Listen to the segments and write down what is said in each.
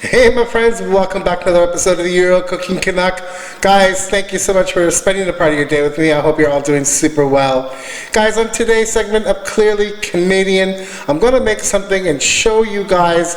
Hey my friends, welcome back to another episode of the Euro Cooking Canuck. Guys, thank you so much for spending a part of your day with me. I hope you're all doing super well. Guys, on today's segment of Clearly Canadian, I'm going to make something and show you guys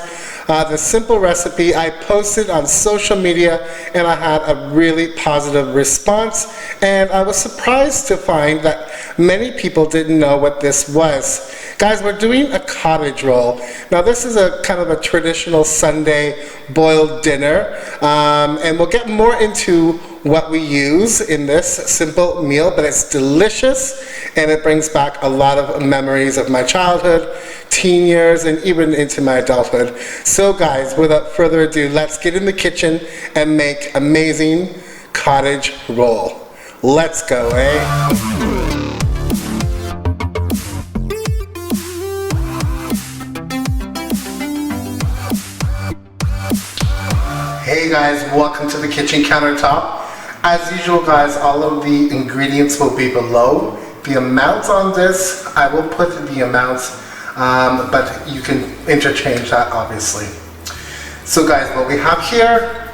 the simple recipe. I posted on social media and I had a really positive response, and I was surprised to find that many people didn't know what this was. Guys, we're doing a cottage roll. Now this is a kind of a traditional Sunday boiled dinner, and we'll get more into what we use in this simple meal, but it's delicious and it brings back a lot of memories of my childhood, teen years, and even into my adulthood. So guys, without further ado, let's get in the kitchen and make amazing cottage roll. Let's go, eh? Hey guys, welcome to the kitchen countertop. As usual guys, all of the ingredients will be below. The amounts on this, I will put the amounts, but you can interchange that obviously. So guys, what we have here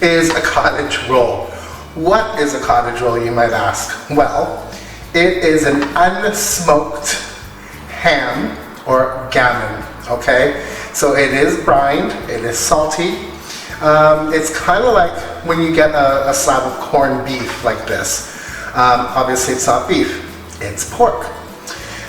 is a cottage roll. What is a cottage roll, you might ask? Well, it is an unsmoked ham or gammon, okay? So it is brined, it is salty. It's kind of like when you get a slab of corned beef like this. Obviously it's not beef, it's pork.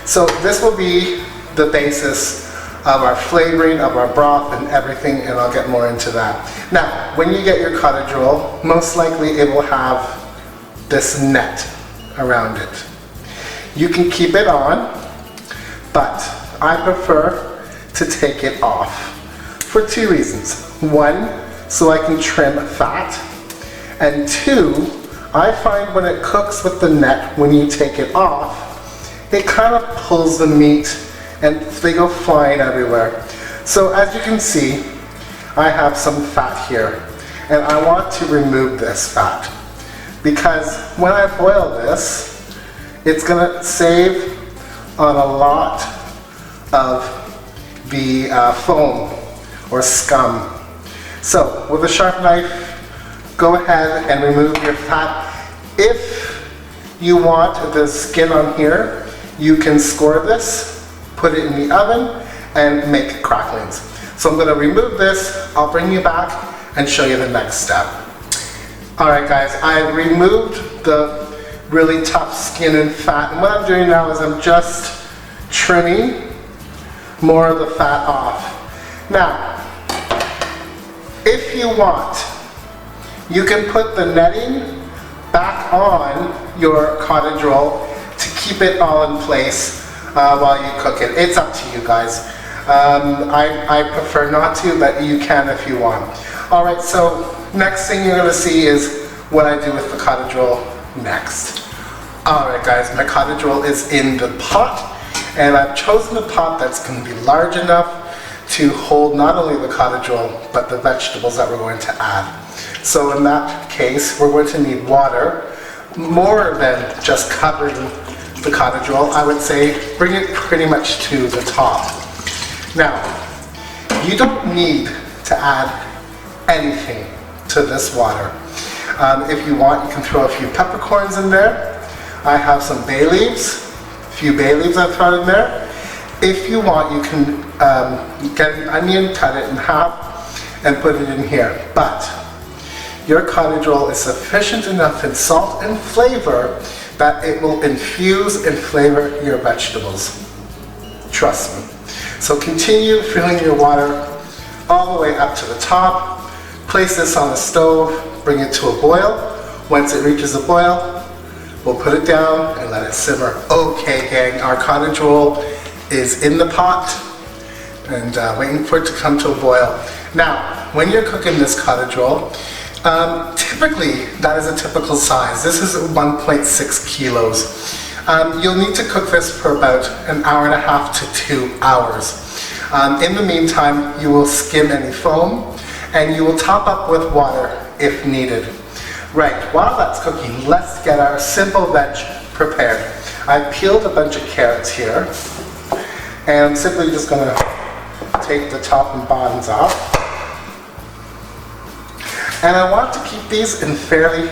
So this will be the basis of our flavoring, of our broth and everything, and I'll get more into that. Now, when you get your cottage roll, most likely it will have this net around it. You can keep it on, but I prefer to take it off for two reasons. One, so I can trim fat, and two, I find when it cooks with the net, when you take it off, it kind of pulls the meat and they go flying everywhere. So as you can see, I have some fat here, and I want to remove this fat because when I boil this, it's gonna save on a lot of the foam or scum. So with a sharp knife, go ahead and remove your fat. If you want the skin on here, you can score this, put it in the oven, and make cracklings. So I'm going to remove this, I'll bring you back and show you the next step. Alright guys, I removed the really tough skin and fat, and what I'm doing now is I'm just trimming more of the fat off. Now, if you want, you can put the netting back on your cottage roll to keep it all in place while you cook it. It's up to you guys. I prefer not to, but you can if you want. Alright, so next thing you're going to see is what I do with the cottage roll next. Alright guys, my cottage roll is in the pot, and I've chosen a pot that's going to be large enough to hold not only the cottage roll, but the vegetables that we're going to add. So in that case, we're going to need water, more than just covering the cottage roll. I would say bring it pretty much to the top. Now, you don't need to add anything to this water. If you want, you can throw a few peppercorns in there. I have some bay leaves, a few bay leaves I've thrown in there. If you want, you can get an onion, cut it in half, and put it in here. But your cottage roll is sufficient enough in salt and flavor that it will infuse and flavor your vegetables. Trust me. So continue filling your water all the way up to the top. Place this on the stove, bring it to a boil. Once it reaches a boil, we'll put it down and let it simmer. Okay gang, our cottage roll is in the pot and waiting for it to come to a boil. Now, when you're cooking this cottage roll, typically that is a typical size. This is 1.6 kilos. You'll need to cook this for about an hour and a half to 2 hours. In the meantime, you will skim any foam and you will top up with water if needed. Right, while that's cooking, let's get our simple veg prepared. I peeled a bunch of carrots here, and I'm simply just going to take the top and bottoms off. And I want to keep these in fairly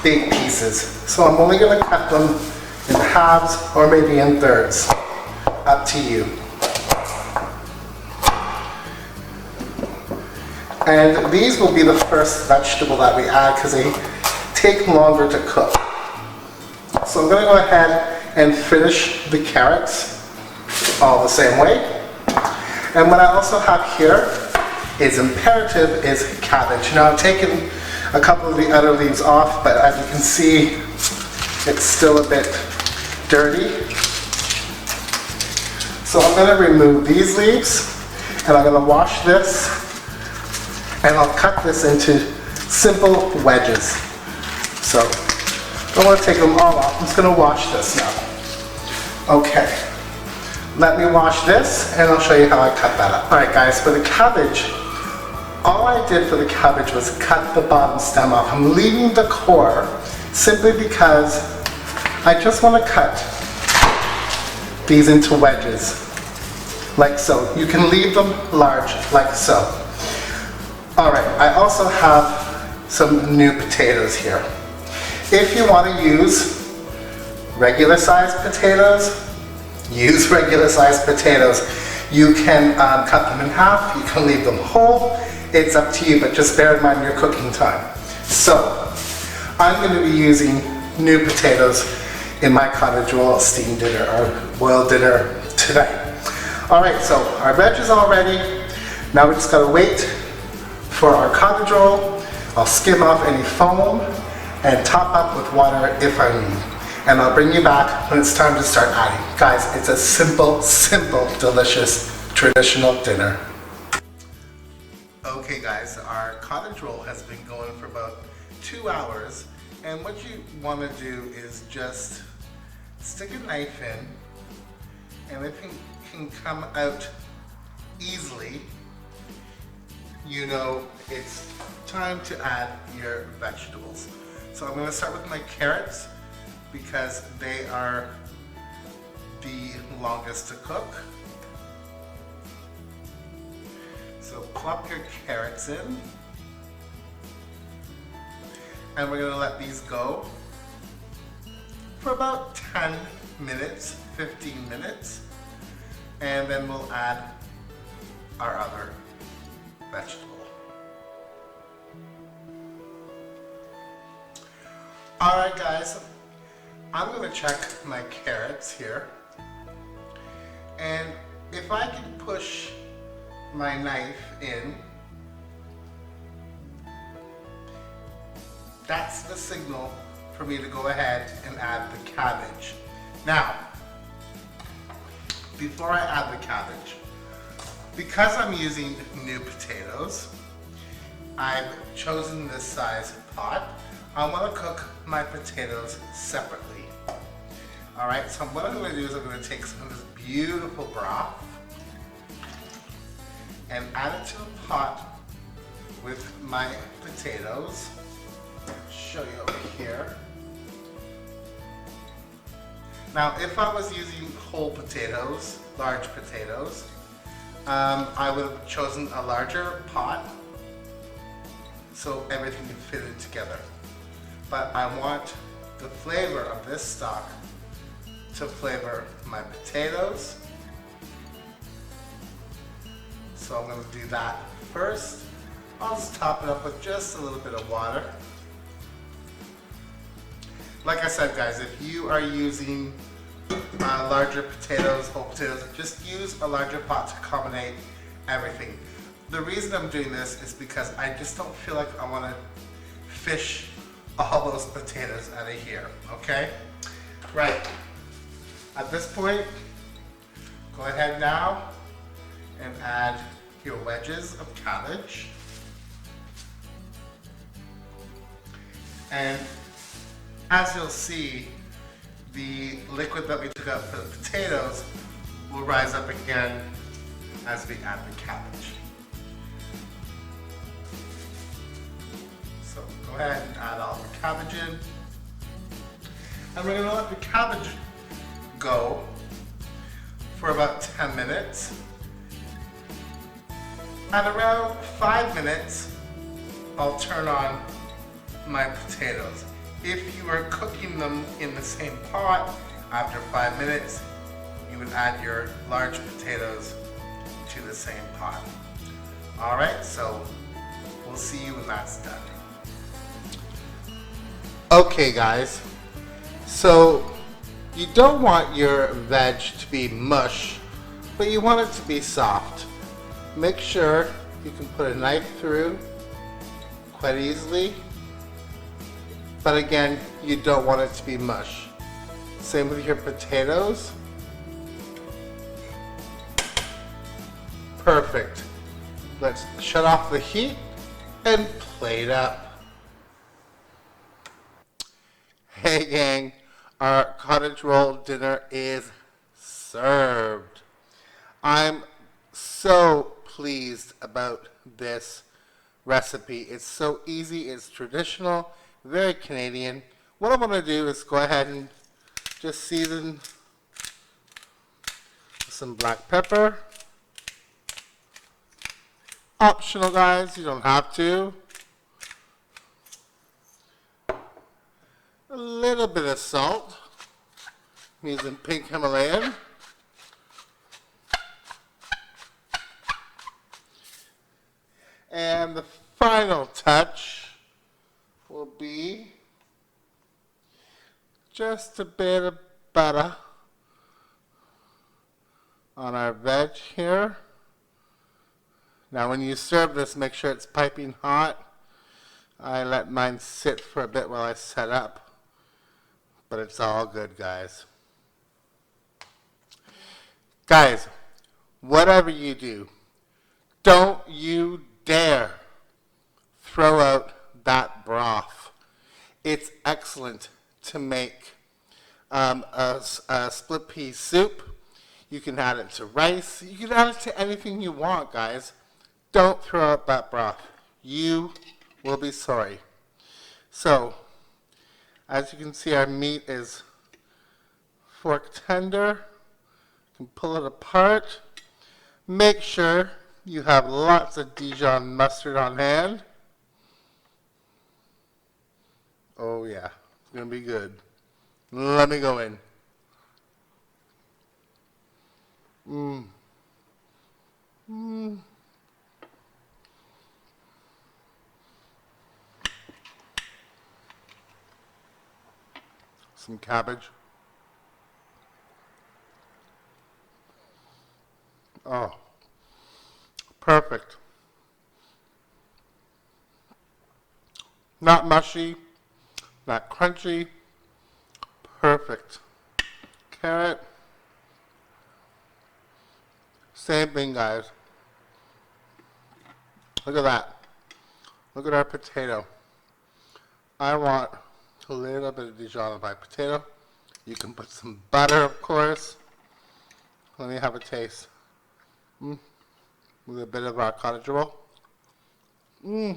big pieces. So I'm only going to cut them in halves or maybe in thirds. Up to you. And these will be the first vegetable that we add because they take longer to cook. So I'm going to go ahead and finish the carrots all the same way. And what I also have here is imperative is cabbage. Now I've taken a couple of the other leaves off, but as you can see, it's still a bit dirty. So I'm going to remove these leaves, and I'm going to wash this, and I'll cut this into simple wedges. So I don't want to take them all off. I'm just going to wash this now. Okay, let me wash this, and I'll show you how I cut that up. All right, guys, for the cabbage, all I did for the cabbage was cut the bottom stem off. I'm leaving the core simply because I just want to cut these into wedges, like so. You can leave them large, like so. All right, I also have some new potatoes here. If you want to use regular sized potatoes, use regular sized potatoes. You can cut them in half, you can leave them whole. It's up to you, but just bear in mind your cooking time. So, I'm going to be using new potatoes in my cottage roll steamed dinner or boiled dinner today. Alright, so our veg is all ready. Now we just got to wait for our cottage roll. I'll skim off any foam and top up with water if I need. And I'll bring you back when it's time to start adding. Guys, it's a simple, delicious, traditional dinner. Okay guys, our cottage roll has been going for about 2 hours, and what you want to do is just stick a knife in, and if it can come out easily, you know it's time to add your vegetables. So I'm going to start with my carrots because they are the longest to cook. So plop your carrots in, and we're going to let these go for about 10 minutes, 15 minutes, and then we'll add our other vegetable. Alright guys, I'm going to check my carrots here, and if I can push my knife in, that's the signal for me to go ahead and add the cabbage. Now, before I add the cabbage, because I'm using new potatoes, I've chosen this size pot. I want to cook my potatoes separately. Alright, so what I'm going to do is I'm going to take some of this beautiful broth and add it to a pot with my potatoes. I'll show you over here. Now, if I was using whole potatoes, large potatoes, I would have chosen a larger pot so everything can fit in together. But I want the flavor of this stock to flavor my potatoes. So I'm going to do that first. I'll just top it up with just a little bit of water. Like I said guys, if you are using larger potatoes, whole potatoes, just use a larger pot to accommodate everything. The reason I'm doing this is because I just don't feel like I want to fish all those potatoes out of here, okay? Right, at this point, go ahead now and add your wedges of cabbage. And as you'll see, the liquid that we took out for the potatoes will rise up again as we add the cabbage. So go ahead and add all the cabbage in. And we're going to let the cabbage go for about 10 minutes. At around 5 minutes, I'll turn on my potatoes. If you are cooking them in the same pot, after 5 minutes, you would add your large potatoes to the same pot. Alright, so we'll see you when that's done. Okay guys, so you don't want your veg to be mush, but you want it to be soft. Make sure you can put a knife through quite easily, but again, you don't want it to be mush. Same with your potatoes. Perfect. Let's shut off the heat and plate up. Hey gang, our cottage roll dinner is served. I'm so pleased about this recipe. It's so easy, it's traditional, very Canadian. What I'm going to do is go ahead and just season with some black pepper. Optional guys, you don't have to. A little bit of salt. I'm using pink Himalayan. And the final touch will be just a bit of butter on our veg here. Now when you serve this, make sure it's piping hot. I let mine sit for a bit while I set up, but it's all good guys. Guys, whatever you do, don't you dare throw out that broth. It's excellent to make a split pea soup. You can add it to rice. You can add it to anything you want, guys. Don't throw out that broth. You will be sorry. So, as you can see, our meat is fork tender. You can pull it apart. Make sure you have lots of Dijon mustard on hand. Oh yeah, it's gonna be good. Let me go in. Some cabbage. Oh, perfect. Not mushy, not crunchy. Perfect. Carrot. Same thing, guys. Look at that. Look at our potato. I want a little bit of Dijon on my potato. You can put some butter, of course. Let me have a taste. With a bit of our cottage roll. All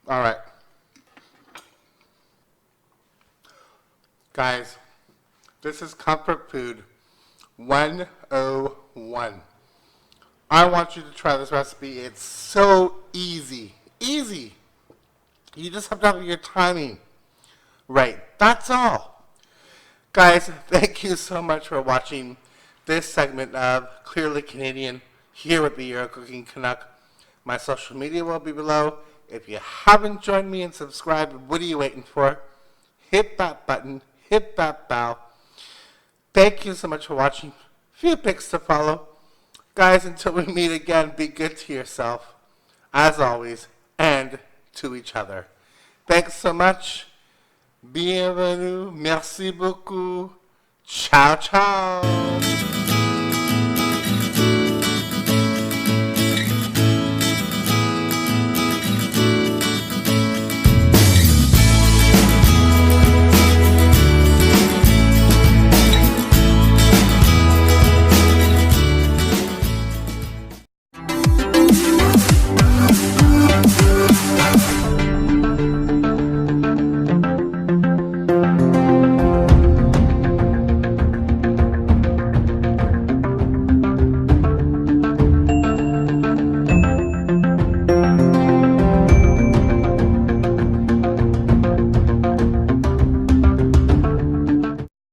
right. Guys, this is comfort food 101. I want you to try this recipe. It's so easy. Easy. You just have to have your timing right. That's all. Guys, thank you so much for watching this segment of Clearly Canadian here with the Euro Cooking Canuck. My social media will be below. If you haven't joined me and subscribed, what are you waiting for? Hit that button. Hit that bell. Thank you so much for watching. Few pics to follow. Guys, until we meet again, be good to yourself, as always, and to each other. Thanks so much. Bienvenue. Merci beaucoup. Ciao, ciao.